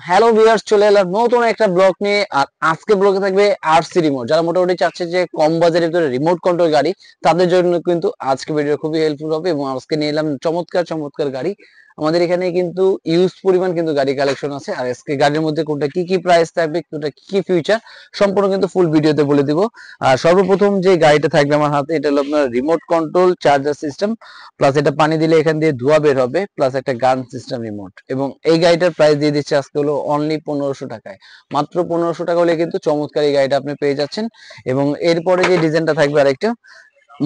Hello viewers, চলে এলাম নতুন একটা ব্লগ নিয়ে। আর আজকে ব্লগে থাকবে আরসি রিমোট। যারা মোটামুটি চাচ্ছে যে কম বাজেটের ভিতরে রিমোট কন্ট্রোল গাড়ি, তাদের জন্য কিন্তু আজকে ভিডিও খুবই হেল্পফুল হবে। এবং আজকে নিয়ে এলাম চমৎকার চমৎকার গাড়ি। আমাদের এখানে কিন্তু ইউজ পরিমাণ কিন্তু গাড়ি কালেকশন আছে। আর আজকে গাড়ির মধ্যে কোনটা কি কি প্রাইস থাকবে, কোনটা কি কি ফিউচার, সম্পূর্ণ কিন্তু ফুল ভিডিওতে বলে দিব। আর সর্বপ্রথম যে গাড়িটা থাকবে আমার হাতে, এটা হলো আপনার remote control charger system, plus এটা পানি দিলে এখান দিয়ে ধোঁয়া বের হবে, প্লাস একটা গান সিস্টেম রিমোট। এবং এই গাড়িটার প্রাইস দিয়ে দিচ্ছে আজকে হলো অনলি 1500 টাকায়। মাত্র 1500 টাকা হলে কিন্তু চমৎকার এই গাড়িটা আপনি পেয়ে যাচ্ছেন। এবং এরপরে যে ডিজাইনটা থাকবে আরেকটা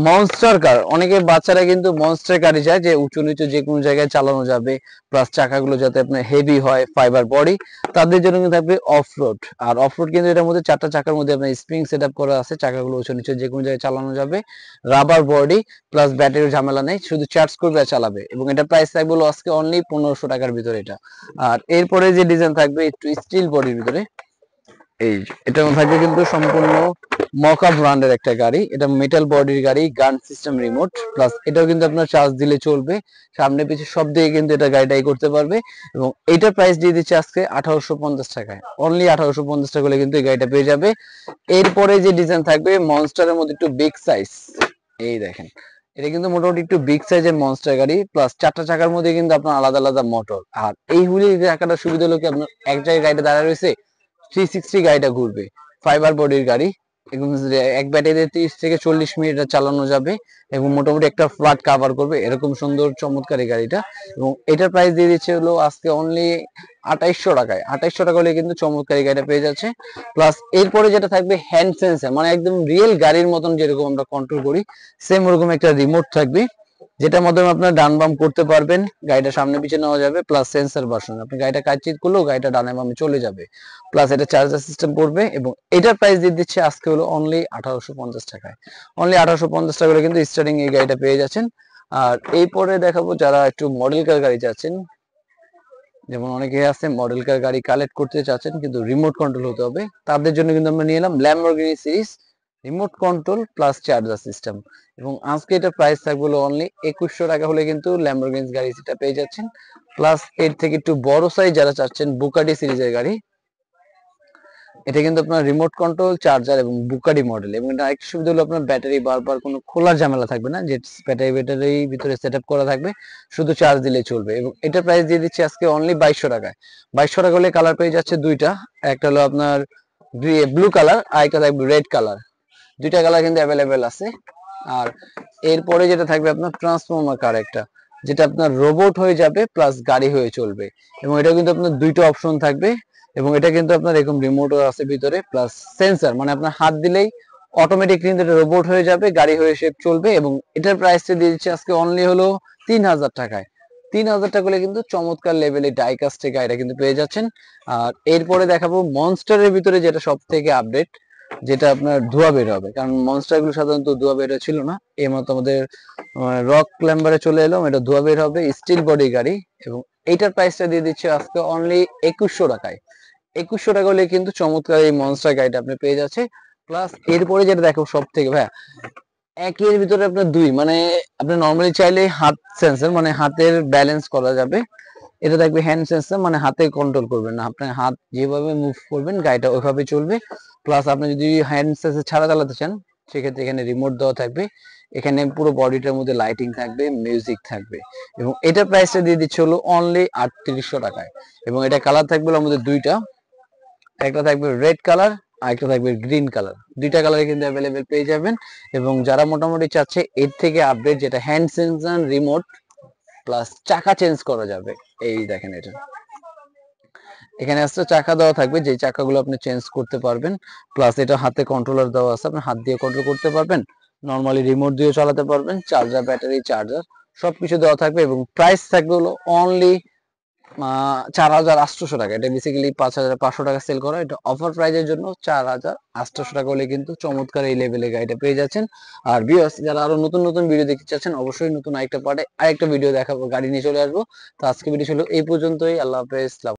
মনস্টার কার। অনেকে বাচ্চারা কিন্তু মনস্টার গাড়ি চায়, যে উঁচু নিচু যে কোনো জায়গায় চালানো যাবে, প্লাস চাকাগুলো যাতে আপনার হেভি হয়, ফাইবার বডি, তাদের জন্য কিন্তু থাকবে অফ রোড। আর অফ রোড কিন্তু এটার মধ্যে চারটা চাকার মধ্যে আপনার স্প্রিং সেট আপ করা আছে, চাকাগুলো উঁচু নিচু যে কোনো জায়গায় চালানো যাবে। রাবার বডি, প্লাস ব্যাটারির ঝামেলা নেই, শুধু চার্জ করবে আর চালাবে। এবং এটা প্রাইস থাকবে হলো আজকে অনলি 1500 টাকার ভিতরে এটা। আর এরপরে যে ডিজাইন থাকবে একটু স্টিল বডির ভিতরে, এই এটা থাকবে কিন্তু সম্পূর্ণ মকা ব্র্যান্ডের একটা গাড়ি। এটা মেটাল বডির গাড়ি, গান সিস্টেম রিমোট, প্লাস এটাও কিন্তু আপনার চার্জ দিলে চলবে, সামনে পিছে সব দিকে কিন্তু এটা গাড়িটাই করতে পারবে। এবং এটার প্রাইস দিয়ে দিচ্ছে আজকে 1850 টাকায়। অনলি 1850 টাকা হলে কিন্তু এই গাড়িটা পেয়ে যাবে। এরপরে যে ডিজাইন থাকবে মনস্টারের মধ্যে একটু বিগ সাইজ, এই দেখেন, এটা কিন্তু মোটামুটি একটু বিগ সাইজের মনস্টার গাড়ি, প্লাস চারটা চাকার মধ্যে কিন্তু আপনার আলাদা আলাদা মোটর। আর এই হুইল চাকাটা সুবিধা হলো কি, আপনার এক জায়গায় গাড়িটা দাঁড়ায় রয়েছে, 360 গাড়িটা ঘুরবে। ফাইবার বডির গাড়ি, এবং এক ব্যাটারিতে 30 থেকে 40 মিনিট চালানো যাবে। এবং মোটামুটি একটা ফ্ল্যাট কাভার করবে, এরকম সুন্দর চমৎকার এই গাড়িটা। এবং এটার প্রাইস দিয়ে দিচ্ছে হলো আজকে অনলি 2800 টাকায়। 2800 টাকা হলে কিন্তু চমৎকার এই গাড়িটা পেয়ে যাচ্ছে। প্লাস এরপরে যেটা থাকবে হ্যান্ড সেন্সার, মানে একদম রিয়েল গাড়ির মতন যেরকম আমরা কন্ট্রোল করি, সেম ওরকম একটা রিমোট থাকবে, যেটার মাধ্যমে আপনার ডান বাম করতে পারবেন, গাড়িটা সামনে পিছিয়ে নেওয়া যাবে। প্লাস সেন্সর ভার্সন, আপনি গাড়িটা কাটচিত করলেও গাড়িটা ডানে বামে চলে যাবে। প্লাস এটা চার্জার সিস্টেম পড়বে। এবং এটার প্রাইস দিয়ে দিচ্ছে আজকে হলো অনলি 1850 টাকায়। অনলি 1850 টাকা করে কিন্তু স্টার্টিং এই গাড়িটা পেয়ে যাচ্ছেন। আর এই পরে দেখাবো যারা একটু মডেল কার গাড়ি চাচ্ছেন, যেমন অনেকে আছে মডেল কার গাড়ি কালেক্ট করতে চাচ্ছেন কিন্তু রিমোট কন্ট্রোল হতে হবে, তাদের জন্য কিন্তু আমরা নিয়ে এলাম Lamborghini series remote control plus charger system. এবং আজকে এটা প্রাইস থাকবে হলো অনলি 2100 টাকা হলে কিন্তু ল্যাম্বরগিনি গাড়ি সেটা পেয়ে যাচ্ছেন। প্লাস এর থেকে একটু বড় সাইজ যারা চাচ্ছেন বুকাটি সিরিজের গাড়ি, এটা কিন্তু আপনার রিমোট কন্ট্রোল চার্জার এবং বুকাডি মডেল। এবং এটা আরেকটা সুবিধা হলো আপনার ব্যাটারি বারবার কোনো খোলার ঝামেলা থাকবে না, যে ব্যাটারি ভিতরে সেট আপ করা থাকবে, শুধু চার্জ দিলেই চলবে। এবং এটা প্রাইস দিয়ে দিচ্ছে আজকে অনলি 2200 টাকায়। 2200 টাকা হলে কালার পেয়ে যাচ্ছে দুইটা, একটা হলো আপনার ব্লু কালার, আর একটা থাকবে রেড কালার। দুইটা কালার কিন্তু অ্যাভেলেবেল আছে। আর এরপরে যেটা থাকবে আপনার ট্রান্সফর্মার কার একটা, যেটা আপনার রোবট হয়ে যাবে প্লাস গাড়ি হয়ে চলবে। এবং এটা কিন্তু আপনার দুইটা অপশন থাকবে। এবং এটা কিন্তু আপনার এরকম রিমোটও আছে ভিতরে, প্লাস সেন্সর, মানে আপনার হাত দিলেই অটোমেটিক কিন্তু এটা রোবট হয়ে যাবে, গাড়ি হয়ে শেপ চলবে। এবং এটার প্রাইসটা দিয়ে দিচ্ছে আজকে অনলি হলো 3000 টাকায়। 3000 টাকা হলে কিন্তু চমৎকার লেভেলে ডাইকাস্টে গাড়িটা কিন্তু পেয়ে যাচ্ছেন। আর এরপরে দেখাবো মনস্টারের ভিতরে যেটা সব থেকে আপডেট, যেটা আপনার ধোঁয়া বের হবে, কারণ মনস্টার গুলো সাধারণত ধোঁয়া বের ছিল না। এই মতো আমাদের রক ক্লাম্বারে চলে এলাম, এটা ধোঁয়া বের হবে, স্টিল বডি গাড়ি। এবং এইটার প্রাইসটা দিয়ে দিচ্ছে আজকে অনলি 2100 টাকায়। 2100 টাকা হলে কিন্তু চমৎকার এই মনস্টার গাড়িটা আপনি পেয়ে যাচ্ছে। প্লাস এরপরে যেটা দেখো সব থেকে ভাই, একের ভিতরে আপনার দুই, মানে আপনি নর্মালি চাইলে হাত সেন্সর, মানে হাতের ব্যালেন্স করা যাবে। এটা থাকবে হ্যান্ড সেন্সর, মানে হাতে কন্ট্রোল করবেন না, আপনার হাত যেভাবে মুভ করবেন গাড়িটা ওইভাবে চলবে। প্লাস আপনি যদি হ্যান্ড সেন্সর ছাড়া চালাতে চান, সেক্ষেত্রে এখানে রিমোট দেওয়া থাকবে, এখানে পুরো বডিটার মধ্যে লাইটিং থাকবে, মিউজিক থাকবে। এবং এটার প্রাইসটা দিয়ে দিচ্ছে হলো অনলি 3800 টাকায়। এবং এটা কালার থাকবে আমাদের দুইটা, একটা থাকবে রেড কালার আর একটা থাকবে গ্রিন কালার। দুইটা কালারে কিন্তু অ্যাভেলেবেল পেয়ে যাবেন। এবং যারা মোটামুটি চাচ্ছে এর থেকে আপডেট, যেটা হ্যান্ড সেন্সর রিমোট প্লাস চাকা চেঞ্জ করা যাবে, এই দেখেন এটা, এখানে আসলে চাকা দেওয়া থাকবে, যে চাকাগুলো আপনি চেঞ্জ করতে পারবেন। প্লাস এটা হাতে কন্ট্রোলার দেওয়া আছে, আপনি হাত দিয়ে কন্ট্রোল করতে পারবেন, নরমালি রিমোট দিয়েও চালাতে পারবেন, চার্জার ব্যাটারি চার্জার সবকিছু দেওয়া থাকবে। এবং প্রাইস থাকবে হলো অনলি 4800 টাকা। এটা বেসিক্যালি 5500 টাকা সেল করা, এটা অফার প্রাইজের জন্য 4800 টাকা হলে কিন্তু চমৎকার এই লেভেলে গাড়িটা পেয়ে যাচ্ছেন। আর ভিউয়ার্স, যারা আরো নতুন নতুন ভিডিও দেখতে চাচ্ছেন, অবশ্যই নতুন আরেকটা পার্টে আরেকটা ভিডিও দেখাবো, গাড়ি নিয়ে চলে আসবো। তো আজকে ভিডিও ছিল এই পর্যন্তই। আল্লাহ হাফেজ।